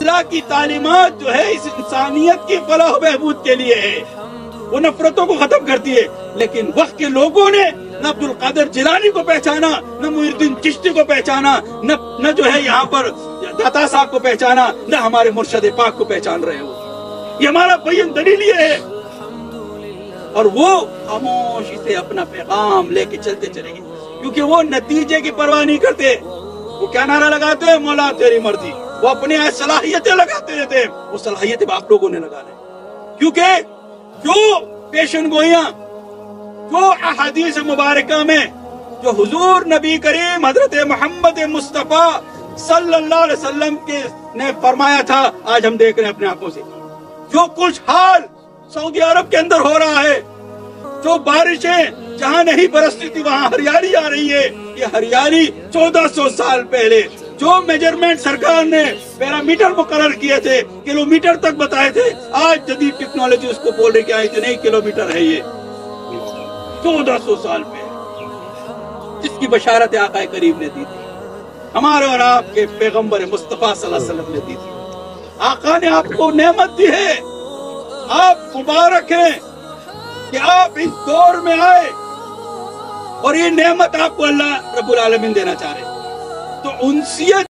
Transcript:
اللہ کی تعلیمات جو ہے اس انسانیت کی فلاح و بہبود کے لیے ہے، وہ نفرتوں کو ختم کرتی ہے. لیکن وقت کے لوگوں نے نہ عبد القادر جیلانی کو پہچانا، نہ محی الدین چشتی کو پہچانا، نہ جو ہے یہاں پر داتا صاحب کو پہچانا، نہ ہمارے مرشد پاک کو پہچان رہے ہو. یہ ہمارا بین دلیل یہ ہے. اور وہ خاموشی سے اپنا پیغام لے کے چلتے چلیں گے، کیونکہ وہ نتیجے کی پرواہ نہیں کرتے. وہ کیا نعرہ لگاتے ہیں؟ مولا تیری مرضی. وہ اپنے صلاحیتیں لگاتے رہتے ہیں، وہ صلاحیتیں آپ لوگوں نے لگانا ہے. کیونکہ جو پیشن گوئیاں، جو احادیث مبارکہ میں جو حضور نبی کریم حضرت محمد مصطفیٰ صلی اللہ علیہ وسلم نے فرمایا تھا، آج ہم دیکھ رہے ہیں اپنے آنکھوں سے. جو کچھ حال سعودی عرب کے اندر ہو رہا ہے، جو بارشیں جہاں نہیں برستی تھی وہاں ہریالی آ رہی ہے. یہ ہریالی 1400 سال پہلے جو میجرمنٹ سرکار نے پیرامیٹر مقرر کیے تھے، کلومیٹر تک بتائے تھے، آج جدید ٹیکنالوجی اس کو بول رہی کہ اتنے کلومیٹر ہے. یہ 1400 سال پہلے جس کی بشارت آقا کریم نے دی تھی، ہمارے اور آپ کے پیغمبر مصطفیٰ صلی اللہ علیہ وسلم نے دی تھی. آقا نے آپ کو نعمت دی ہے. آپ مبارک ہیں کہ آپ اس دور میں آئے اور یہ نعمت آپ کو اللہ رب العالمین دینا چاہ رہے ہیں. تو انسیت